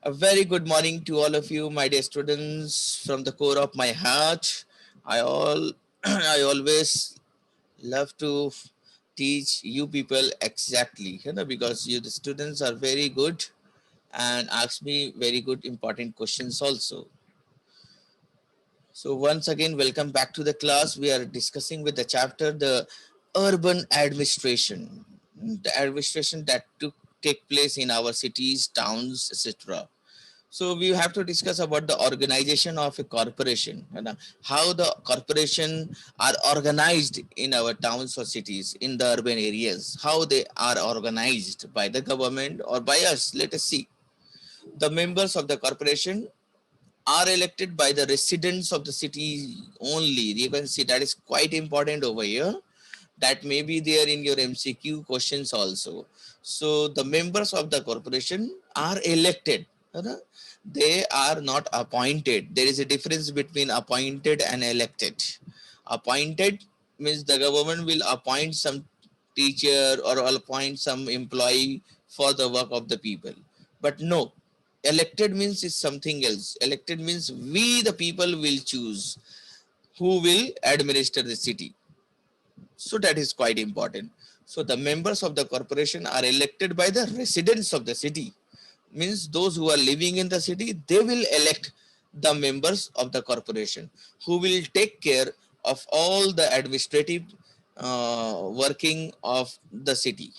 A very good morning to all of you, my dear students, from the core of my heart. I all I always love to teach you people exactly, because you the students are very good and ask me very good important questions also. So once again, welcome back to the class. We are discussing with the chapter the urban administration, the administration that took take place in our cities, towns, etc. So we have to discuss about the organization of a corporation, how the corporation are organized in our towns or cities, in the urban areas, how they are organized by the government or by us. Let us see. The members of the corporation are elected by the residents of the city only. You can see that is quite important over here. That may be there in your MCQ questions also. So the members of the corporation are elected. They are not appointed. There is a difference between appointed and elected. Appointed means the government will appoint some teacher or appoint some employee for the work of the people. But no, elected means is something else. Elected means we the people will choose who will administer the city. So that is quite important. So the members of the corporation are elected by the residents of the city. Means those who are living in the city, they will elect the members of the corporation who will take care of all the administrative working of the city.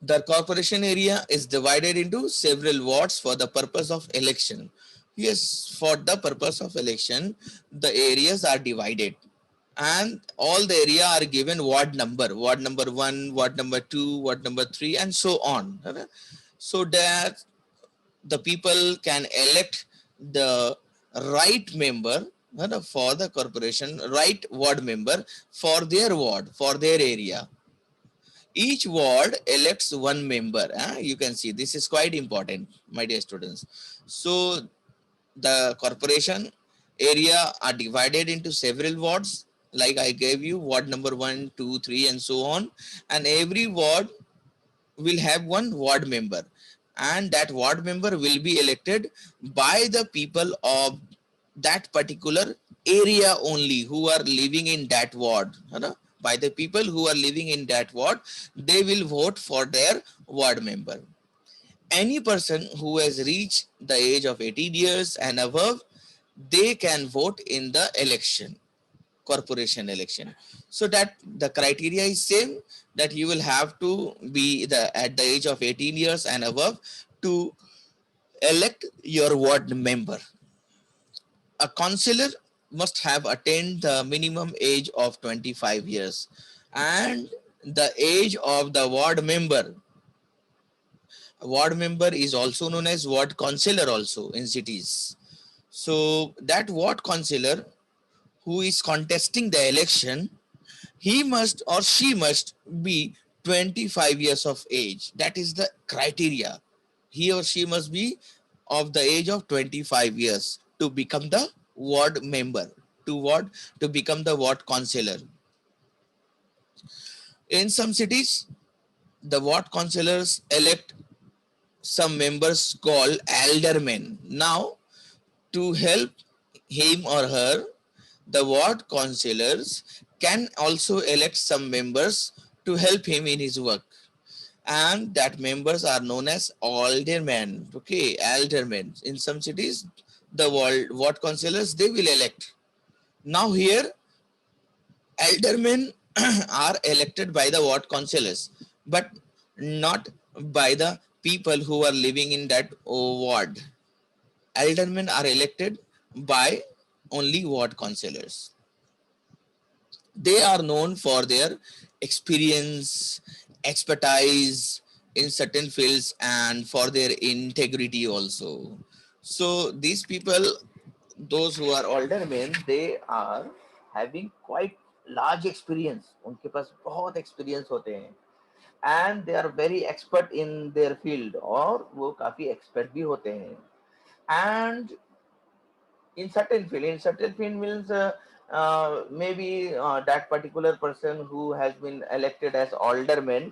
The corporation area is divided into several wards for the purpose of election. Yes, for the purpose of election, the areas are divided and all the area are given ward number 1, ward number 2, ward number 3, and so on. So that the people can elect the right member for the corporation, right ward member for their ward, for their area. Each ward elects one member. You can see this is quite important, my dear students. So the corporation area are divided into several wards, like I gave you ward number 1, 2, 3, and so on. And every ward will have one ward member, and that ward member will be elected by the people of that particular area only who are living in that ward. By the people who are living in that ward, they will vote for their ward member. Any person who has reached the age of 18 years and above, they can vote in the election, corporation election. So that the criteria is same, that you will have to be at the age of 18 years and above to elect your ward member. A councillor must have attained the minimum age of 25 years, and the age of the ward member. A ward member is also known as ward councillor also in cities. So that ward councillor who is contesting the election, he must or she must be 25 years of age. That is the criteria. He or she must be of the age of 25 years to become the ward member, to become the ward councillor. In some cities, the ward councillors elect some members called aldermen. Now, to help him or her, the ward councillors can also elect some members to help him in his work, and that members are known as aldermen. Okay, aldermen. In some cities, the ward councillors, they will elect. Now here, aldermen are elected by the ward councillors, but not by the people who are living in that ward. Aldermen are elected by only ward councillors. They are known for their experience, expertise in certain fields, and for their integrity also. So these people, those who are older men, they are having quite large experience. उनके पास बहुत experience होते हैं, and they are very expert in their field, और वो काफी expert भी होते हैं. And in certain field means maybe that particular person who has been elected as alderman,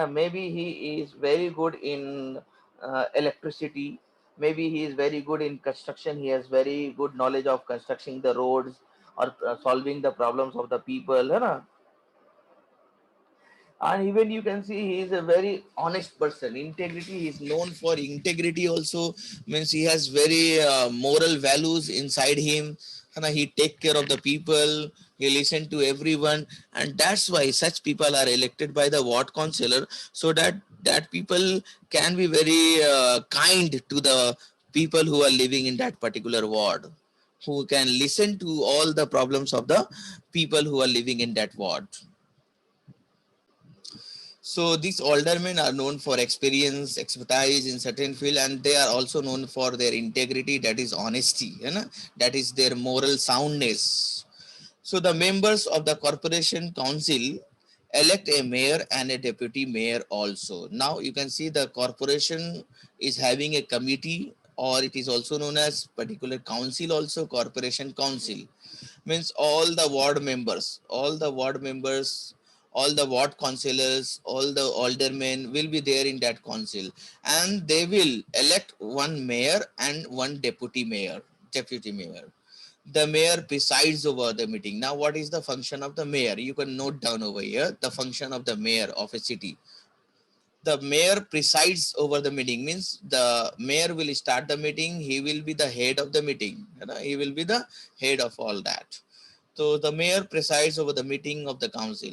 maybe he is very good in electricity. Maybe he is very good in construction. He has very good knowledge of constructing the roads or solving the problems of the people. है ना? And even you can see he is a very honest person. Integrity, he is known for integrity also, means he has very moral values inside him, and he take care of the people, he listen to everyone, and that's why such people are elected by the ward councillor, so that people can be very kind to the people who are living in that particular ward, who can listen to all the problems of the people who are living in that ward. So these aldermen are known for experience, expertise in certain field, and they are also known for their integrity, that is honesty, you know, that is their moral soundness. So the members of the corporation council elect a mayor and a deputy mayor also. Now you can see the corporation is having a committee, or it is also known as particular council also, corporation council. Means all the ward members, all the ward councillors, all the aldermen will be there in that council, and they will elect one mayor and one deputy mayor. The mayor presides over the meeting. Now what is the function of the mayor? You can note down over here the function of the mayor of a city. The mayor presides over the meeting, means the mayor will start the meeting, he will be the head of the meeting, you know, he will be the head of all that. So the mayor presides over the meeting of the council.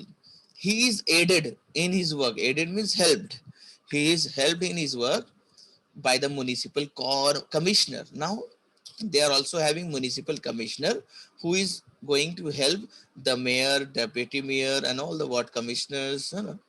He is aided in his work. Aided means helped. He is helped in his work by the municipal commissioner. Now they are also having municipal commissioner who is going to help the mayor, deputy mayor, and all the ward commissioners. You know.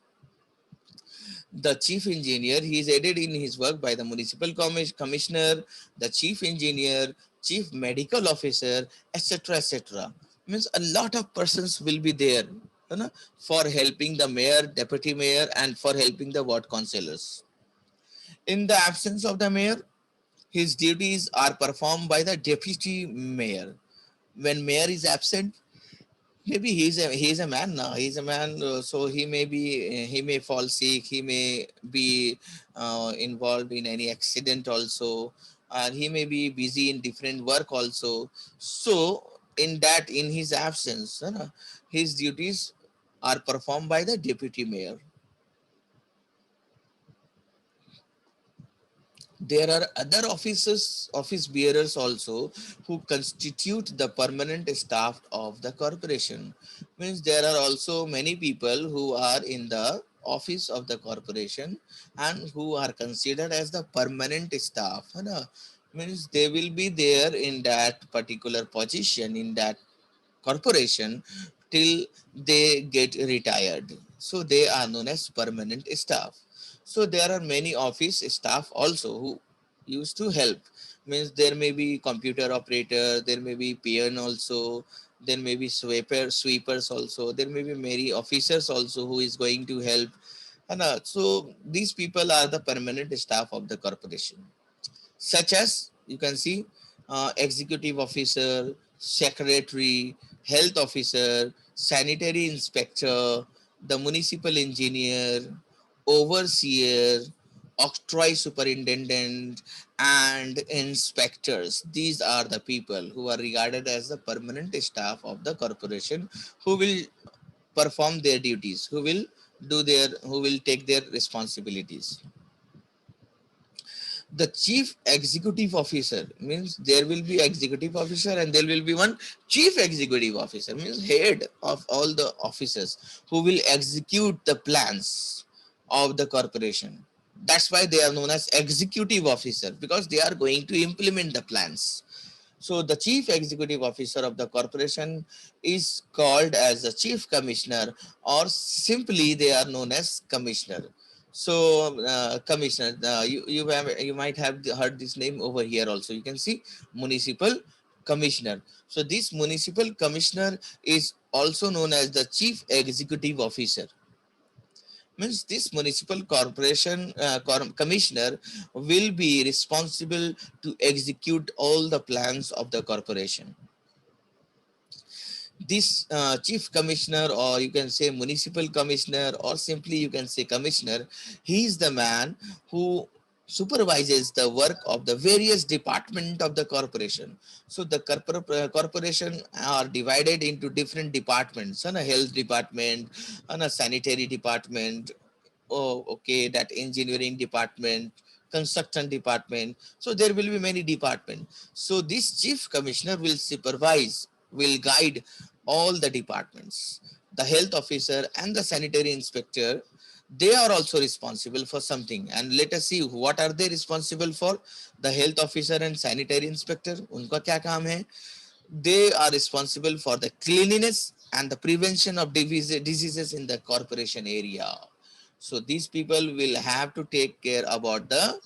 The chief engineer, he is aided in his work by the municipal commissioner, the chief engineer, chief medical officer, etc., etc. Means a lot of persons will be there, you know, for helping the mayor, deputy mayor, and for helping the ward councillors. In the absence of the mayor, his duties are performed by the deputy mayor. When mayor is absent, maybe he's a man now, he's a man, so he may fall sick, he may be involved in any accident also, and he may be busy in different work also. So in his absence, you know, his duties are performed by the deputy mayor. There are other office bearers also, who constitute the permanent staff of the corporation. Means there are also many people who are in the office of the corporation and who are considered as the permanent staff, है ना? Means they will be there in that particular position in that corporation till they get retired. So they are known as permanent staff. So there are many office staff also who used to help. Means there may be computer operator, there may be peon also, there may be sweepers also, there may be many officers also who is going to help. And so these people are the permanent staff of the corporation, such as you can see executive officer, secretary, health officer, sanitary inspector, the municipal engineer, overseer, octroi superintendent, and inspectors. These are the people who are regarded as the permanent staff of the corporation, who will perform their duties, who will take their responsibilities. The chief executive officer, means there will be executive officer and there will be one chief executive officer, means head of all the officers who will execute the plans of the corporation. That's why they are known as executive officer, because they are going to implement the plans. So the chief executive officer of the corporation is called as the chief commissioner, or simply they are known as commissioner. So commissioner, you might have heard this name over here also. You can see municipal commissioner. So this municipal commissioner is also known as the chief executive officer. Means this municipal corporation commissioner will be responsible to execute all the plans of the corporation. This chief commissioner, or you can say municipal commissioner, or simply you can say commissioner, he is the man who supervises the work of the various department of the corporation. So the corporation are divided into different departments, and a health department, and a sanitary department, oh okay, that engineering department, construction department. So there will be many departments. So this chief commissioner will supervise, will guide all the departments. The health officer and the sanitary inspector, they are also responsible for something, and let us see what are they responsible for. The health officer and sanitary inspector, unka kya kaam hai? They are responsible for the cleanliness and the prevention of diseases in the corporation area. So these people will have to take care about the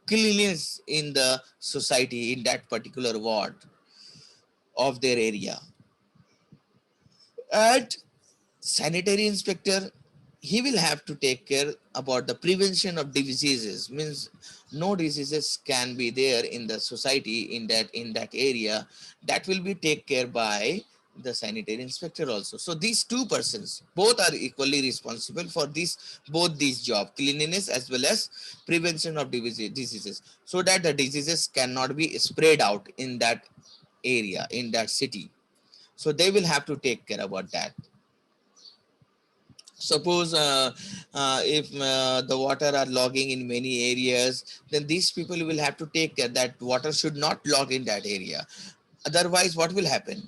cleanliness in the society in that particular ward of their area. And sanitary inspector, he will have to take care about the prevention of diseases, means no diseases can be there in the society in that area. That will be take care by the sanitary inspector also. So these two persons both are equally responsible for this, both these job, cleanliness as well as prevention of diseases, so that the diseases cannot be spread out in that area, in that city. So they will have to take care about that. Suppose if the water are logging in many areas, then these people will have to take care that water should not log in that area. Otherwise what will happen?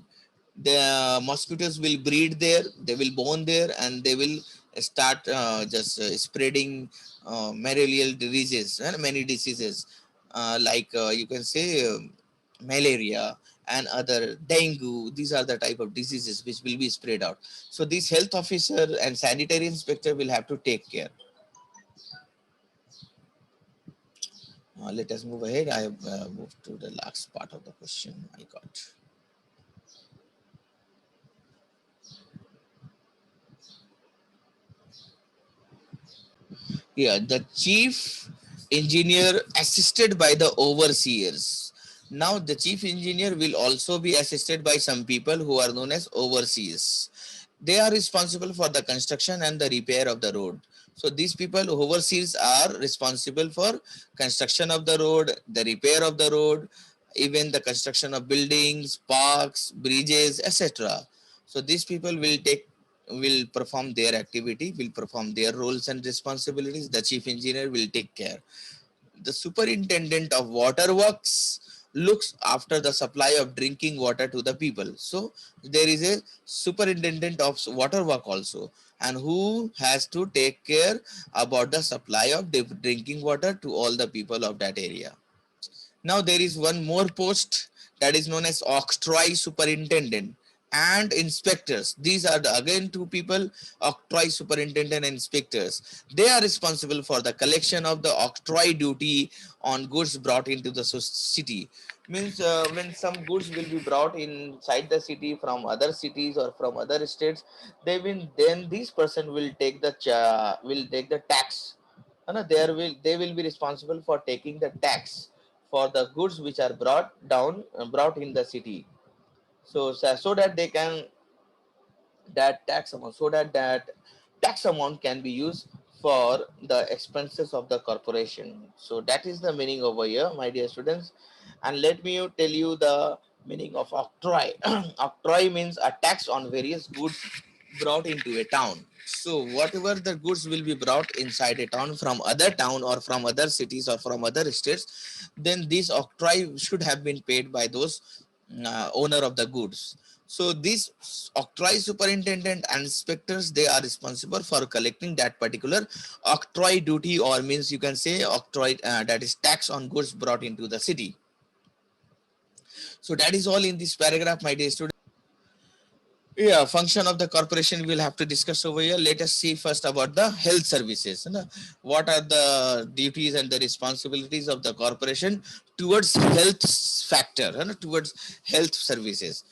The mosquitoes will breed there, they will born there, and they will start just spreading malarial diseases and many diseases, like you can say malaria and other dengue. These are the type of diseases which will be spread out. So this health officer and sanitary inspector will have to take care. Let us move ahead. I have moved to the last part of the question I got. Yeah, the chief engineer assisted by the overseers. Now, the chief engineer will also be assisted by some people who are known as overseers. They are responsible for the construction and the repair of the road. So these people, overseers, are responsible for construction of the road, the repair of the road, even the construction of buildings, parks, bridges, etc. So these people will perform their activity, will perform their roles and responsibilities. The chief engineer will take care. The superintendent of water works looks after the supply of drinking water to the people. So there is a superintendent of water work also, and who has to take care about the supply of drinking water to all the people of that area. Now there is one more post that is known as octroi superintendent and inspectors. These are the again two people, octroi superintendent and inspectors. They are responsible for the collection of the octroi duty on goods brought into the city. Means when some goods will be brought inside the city from other cities or from other states, they will then this person will take the tax. They will be responsible for taking the tax for the goods which are brought in the city. So that they can that tax amount can be used for the expenses of the corporation. So that is the meaning over here, my dear students. And let me tell you the meaning of octroi. Octroi means a tax on various goods brought into a town. So whatever the goods will be brought inside a town from other town or from other cities or from other states, then this octroi should have been paid by those owner of the goods. So these octroi superintendent and inspectors, they are responsible for collecting that particular octroi duty, or means you can say octroi, that is tax on goods brought into the city. So that is all in this paragraph, my dear students. Yeah, function of the corporation we'll have to discuss over here. Let us see first about the health services. What are the duties and the responsibilities of the corporation towards health factor, towards health services.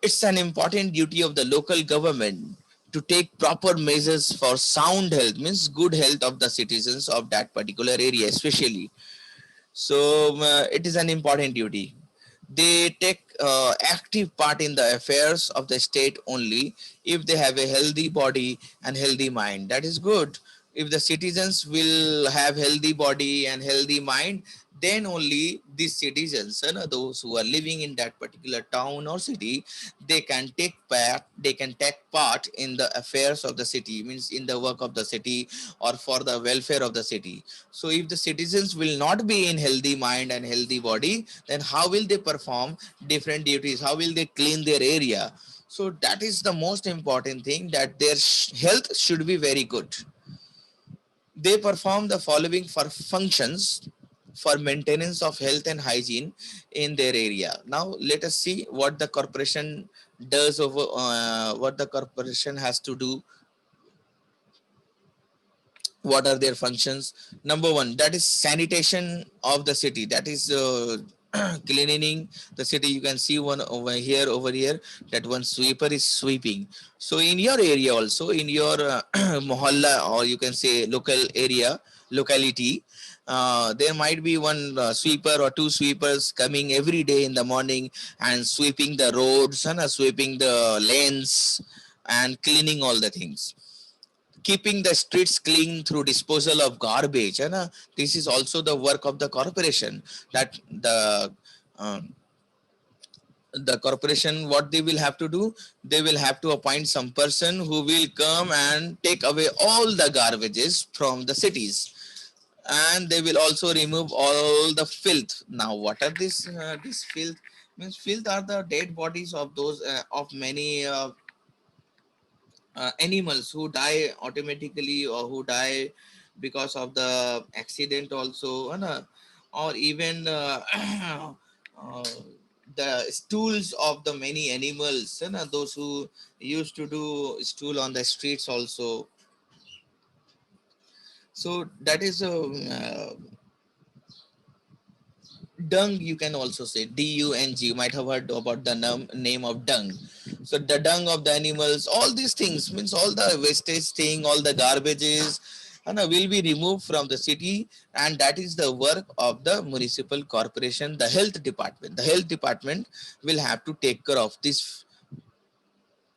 It's an important duty of the local government to take proper measures for sound health, means good health of the citizens of that particular area, especially. So it is an important duty. They take active part in the affairs of the state only if they have a healthy body and healthy mind. That is good. If the citizens will have healthy body and healthy mind, then only these citizens, those who are living in that particular town or city, they can take part in the affairs of the city, means in the work of the city or for the welfare of the city. So if the citizens will not be in healthy mind and healthy body, then how will they perform different duties, how will they clean their area? So that is the most important thing, that their health should be very good. They perform the following for functions for maintenance of health and hygiene in their area. Now let us see what the corporation does over what the corporation has to do. What are their functions? Number one, that is sanitation of the city, that is cleaning the city. You can see one over here, that one sweeper is sweeping. So in your area also, in your mohalla, or you can say local area, locality, there might be one sweeper or two sweepers coming every day in the morning and sweeping the roads and sweeping the lanes and cleaning all the things, keeping the streets clean through disposal of garbage. And this is also the work of the corporation, that um, the corporation, what they will have to do, they will have to appoint some person who will come and take away all the garbages from the cities, and they will also remove all the filth. Now what are this filth? Means filth are the dead bodies of those of many animals who die automatically, or who die because of the accident also, or even uh, the stools of the many animals, those who used to do stool on the streets also. So that is a dung, you can also say dung. You might have heard about the name of dung. So the dung of the animals, all these things, means all the wastage thing, all the garbages, will be removed from the city. And that is the work of the municipal corporation, the health department. The health department will have to take care of this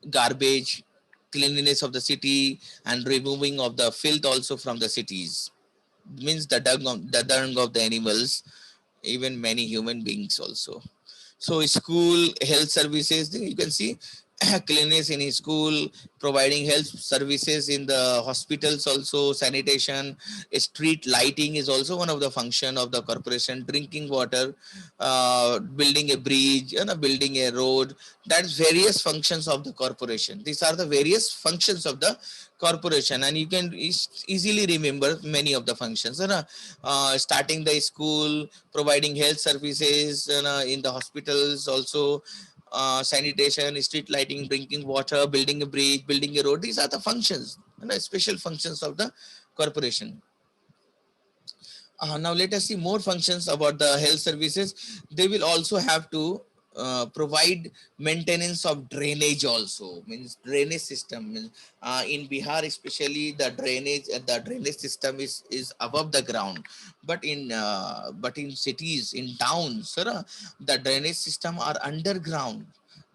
garbage, cleanliness of the city, and removing of the filth also from the cities. Means the dung of the animals, even many human beings also. So school health services, you can see cleanliness in his school, providing health services in the hospitals also, sanitation, street lighting is also one of the function of the corporation, drinking water, building a bridge, building a road. That's various functions of the corporation. These are the various functions of the corporation, and you can easily remember many of the functions, starting the school, providing health services, in the hospitals also, sanitation, street lighting, drinking water, building a bridge, building a road. These are the functions, special functions of the corporation. Now let us see more functions about the health services. They will also have to provide maintenance of drainage also, means drainage system. Means, in Bihar especially, the drainage system is above the ground, but in cities, in towns, the drainage system are underground.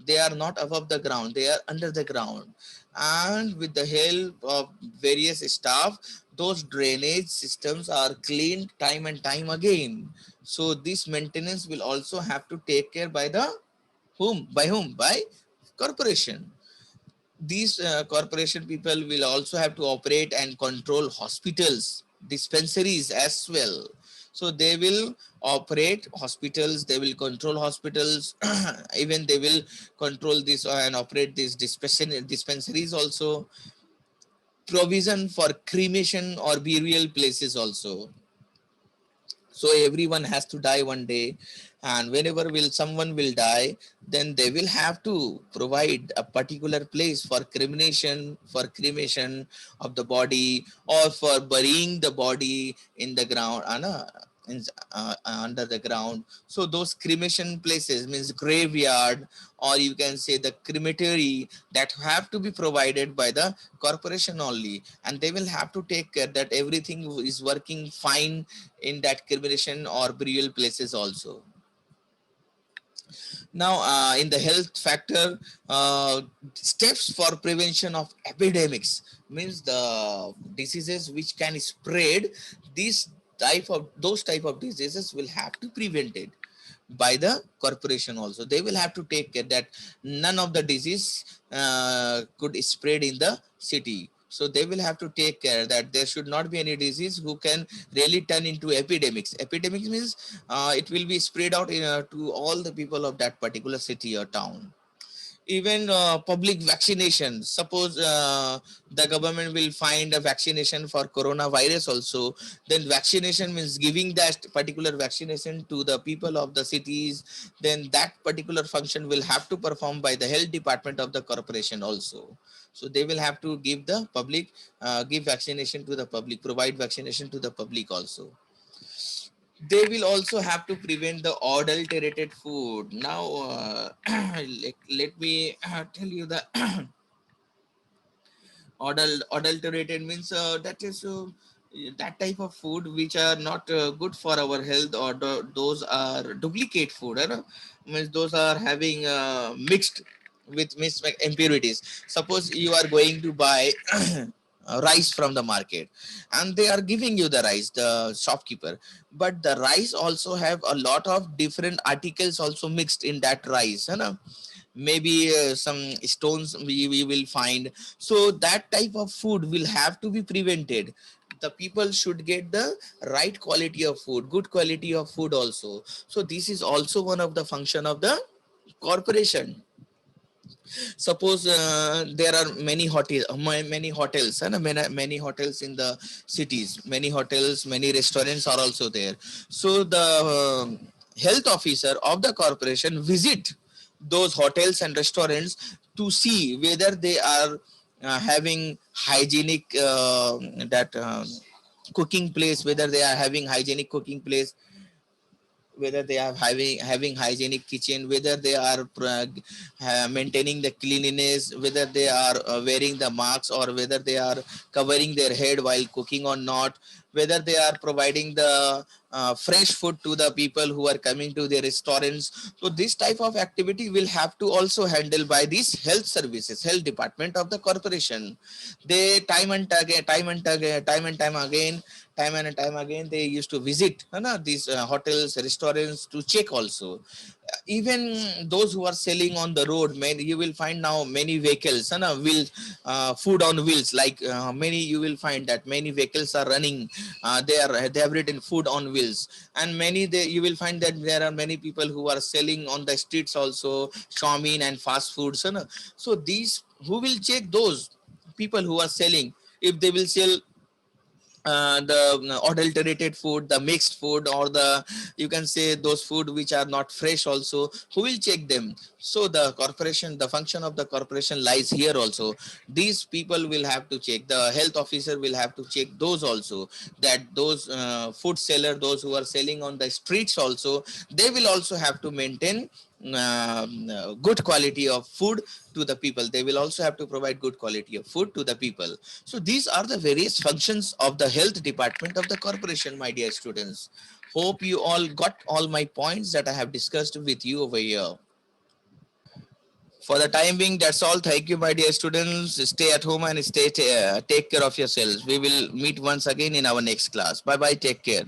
They are not above the ground, they are under the ground. And with the help of various staff, those drainage systems are cleaned time and time again. So this maintenance will also have to take care by the whom, by corporation. These corporation people will also have to operate and control hospitals, dispensaries as well. So they will operate hospitals, they will control hospitals, even they will control this and operate these dispensaries also. Provision for cremation or burial places also. So everyone has to die one day, and whenever will someone will die, then they will have to provide a particular place for cremation of the body, or for burying the body in the ground, under the ground. So those cremation places, means graveyard, or you can say the crematory, that have to be provided by the corporation only, and they will have to take care that everything is working fine in that cremation or burial places also. Now, in the health factor, steps for prevention of epidemics means the diseases which can spread. These those type of diseases will have to prevent it by the corporation also. They will have to take care that none of the disease could spread in the city. So they will have to take care that there should not be any disease who can really turn into epidemics. Epidemics means it will be spread out to all the people of that particular city or town. Even public vaccination, suppose the government will find a vaccination for coronavirus also, then vaccination means giving that particular vaccination to the people of the cities, then that particular function will have to perform by the health department of the corporation also. So they will have to give the public, give vaccination to the public, provide vaccination to the public also. They will also have to prevent the adulterated food. Now, let me tell you the adulterated means that is that type of food which are not good for our health, or those are duplicate food. Means those are having mixed with mixed impurities. Suppose you are going to buy rice from the market, and they are giving you the rice, the shopkeeper, but the rice also have a lot of different articles also mixed in that rice, maybe some stones we will find. So that type of food will have to be prevented. The people should get the right quality of food, good quality of food also. So this is also one of the function of the corporation. Suppose there are many hotels, and many hotels in the cities, many hotels, many restaurants are also there. So the health officer of the corporation visit those hotels and restaurants to see whether they are having hygienic that cooking place, whether they are having hygienic cooking place, whether they are having hygienic kitchen, whether they are maintaining the cleanliness, whether they are wearing the masks, or whether they are covering their head while cooking or not, whether they are providing the fresh food to the people who are coming to their restaurants. So this type of activity will have to also handle by these health services, health department of the corporation. They time and time again they used to visit these hotels, restaurants to check also. Even those who are selling on the road, many you will find now many vehicles, wheels, food on wheels, like many you will find that many vehicles are running, they have written food on wheels. And many you will find that there are many people who are selling on the streets also, Xiaomi and fast foods, so these, who will check those people who are selling? If they will sell the adulterated food, the mixed food, or the, you can say, those food which are not fresh also, who will check them? So the corporation, the function of the corporation lies here also. These people will have to check, the health officer will have to check those also, that those food seller, those who are selling on the streets also, they will also have to maintain good quality of food to the people. They will also have to provide good quality of food to the people. So these are the various functions of the health department of the corporation, my dear students. Hope you all got all my points that I have discussed with you over here. For the time being, that's all. Thank you, my dear students. Stay at home and take care of yourselves. We will meet once again in our next class. Bye bye. Take care.